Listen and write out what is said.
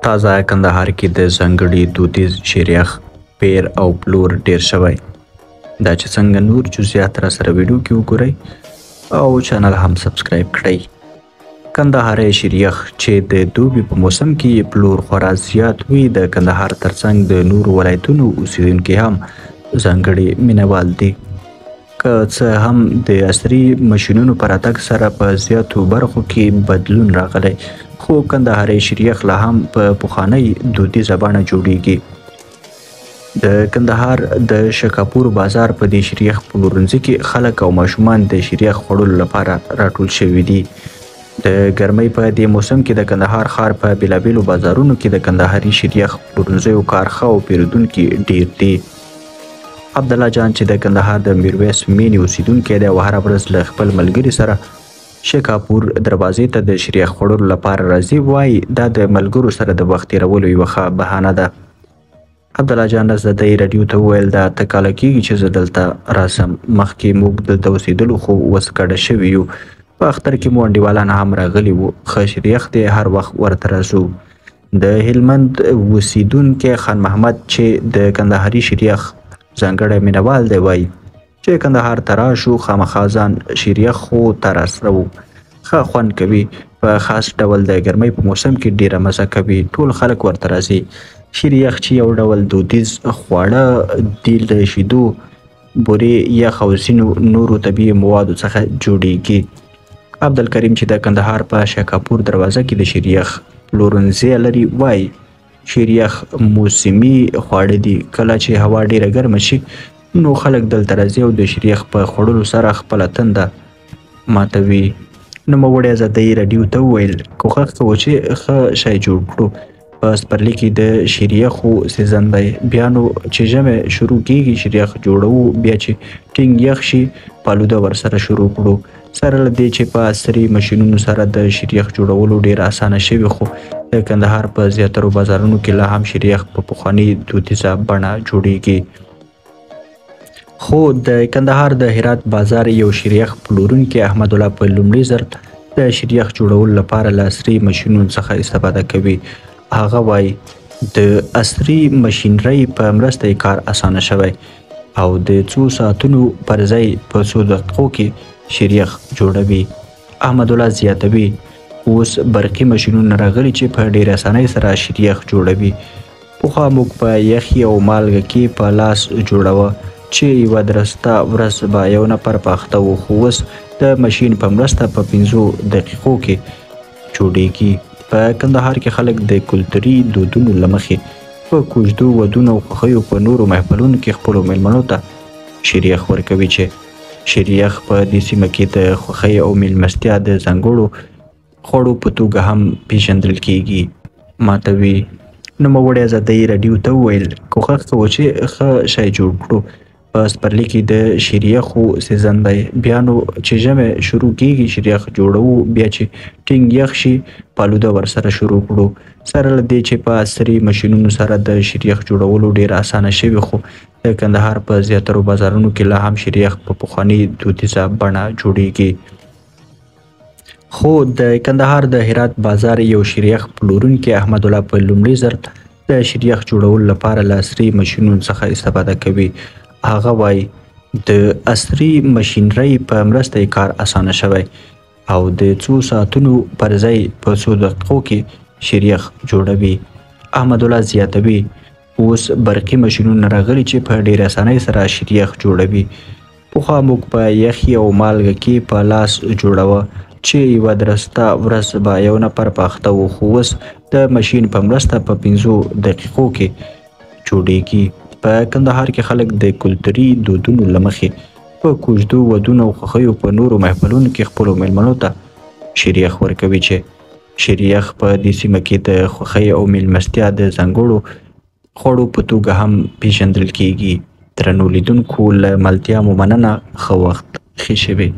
تازه کندهار کې د ځانګړي دودیز شیریخ پیر او پلور ډیر شوی دا چې څنګه نور جزئیات را سره ویډیو کې وګورئ او چینل هم سبسکرایب کړئ. کندهاري شیریخ چې د دوبي په موسم کې پلور خورا زیات وي د کندهار ترڅنګ د نورو ولایتونو اوسیدونکي هم ځانګړي مینوال دي. که څه هم د عصري ماشینونو په راتګ سره په زیاتو برخو کې بدلون راغلی خو کندهاري شیریخ لا هم په پخوانۍ دودیزه بڼه جوړیږي. د کندهار د شکاپور بازار په دې شیریخ پلورنځي کې خلک او ماشومان د شیریخ خوړلو لپاره راټول شوي دي. د ګرمۍ په دې موسم کې د کندهار ښار په بیلابیلو بازارونو کې د کندهاري شیریخ پلورنځیو کارخه او پیرودونکي ډیر دي. عبدالله جان چې د کندهار د میرویس مینې اوسیدونکی دی او هره ورځ له خپل ملګري سره شکاپور دروازې ته د شیریخ خوړلو لپاره راځي وایي دا د ملګرو سره د وخت تیرولو یوه ښه بهانه ده. عبدالله جان ازادۍ راډیو ته وویل دا اته کاله کېږي چې زه دلته راسم. مخکې موږ دلته اوسېدلو خو اوس کډه شوي یو. په اختر کې مو انډیوالان هم راغلي وو. ښه شیریخ دی هر وخت ورته راځو. د هلمند اوسیدونکی خان محمد چې د کندهاري شیریخ ځانګړی مینوال دی وایي چې کندهار ته راشو خامخا ځان شیریخ خو ته راسره ښه خوند کوي. په خاص ډول د ګرمۍ په موسم کې ډیره مزه کوي. ټول خلک ورته راځي. شیریخ چې یو ډول دودیز خواړه دي له شیدو بورې یخ او ځینو نورو طبیعي موادو څخه جوړیږي. عبدالکریم چې د کندهار په شکاپور دروازه کې د شیریخ پلورنځی لري وایي شیریخ موسمي خواړه دي. کله چې هوا ډیره ګرمه شي نو خلک دلته راځي او د شیریخ په خوړلو سره خپله تنده ماتوي. نوموړی ازادۍ راډیو ته وویل کوښښ کوو چې ښه شی جوړ کړو. په سپرلي کې د شیریخو سیزن دی. بیا نو چې ژمی شروع کیږي شیریخ جوړوو. بیا چې ټینګ یخ شي پالوده ورسره شروع کړو. سره له دې چې په عصري ماشینونو سره د شیریخ جوړولو ډیر اسانه شوي خو د کندهار په زیاترو بازارونو کې لا هم شیریخ په پخواني دودیزه بڼه جوړیږي. خو د کندهار د هرات بازار یو شیریخ پلورونکی احمد الله په لومړي ځل د شیریخ جوړولو لپاره له عصري ماشینونو څخه استفاده کوي. هغه وایي د عصري ماشینرۍ په مرسته یې کار اسانه شوی او د څو ساعتونو پر ځای په څو دقیقو کې شیریخ جوړوي. احمد الله زیاتوي اوس برقي ماشینونه راغلي چې په ډېر اسانۍ سره شیریخ جوړوي. پخوا موږ په یخي او مالګه کې په لاس جوړوه چې یوه درسته ورځ به یو نفر پاخته و خو اوس د ماشین په مرسته په 5 دقیقو کې جوړیږي. په کندهار کې خلک د کلتوري دودونو له مخې په کوژدو ودونو او خوښیو په نورو محفلونو کې خپلو میلمنو ته شیریخ ورکوي چې شیریخ په دې سیمه کې د خوښۍ او میلمستیا د ځانګړو خوړو په توګه هم پیژندل کیږي. ماتوي نوموړی ازادۍ راډیو ته وویل کوښښ کوو چې ښه شی جوړ کړو. په سپرلي کې د شیریخو سیزن دی. بیا نو چې ژمی شروع کیږي شیریخ جوړوو. بیا چې ټینګ یخ شي پالوده ورسره شروع کړو. سره له دې چې په عصري ماشینونو سره د شیریخ جوړولو ډیر اسانه شوي خو د کندهار په زیاترو بازارونو کې لا هم شیریخ په پخواني دودیزه بڼه جوړیږي. خو د کندهار د هرات بازار یو شیریخ پلورونکی احمد الله په لومړي ځل د شیریخ جوړولو لپاره له عصري ماشینونو څخه استفاده کوي. هغه وایي د عصري ماشینرۍ په مرسته یې کار اسانه شوی او د څو ساعتونو پر ځای په څو دقیقو کې شیریخ جوړوي. احمد الله زیاتوي اوس برقي ماشینونه راغلي چې په ډېر اسانۍ سره شیریخ جوړوي. پخوا موږ په یخي او مالګه کې په لاس جوړوه چې یوه درسته ورځ به یو نفر پاخته و خو اوس د ماشین په مرسته په 5 دقیقو کې جوړیږي. په کندهار کې خلک د کلتوري دودونو له مخې په کوژدو ودونو او خوښیو په نورو محفلونو کې خپلو میلمنو ته شیریخ ورکوي چې شیریخ په دې سیمه کې د خوښۍ او میلمستیا د ځانګړو خوړو په توګه هم پیژندل کیږي. درنو لیدونکو له ملتیا مو مننه. ښه وخت ښې شوې.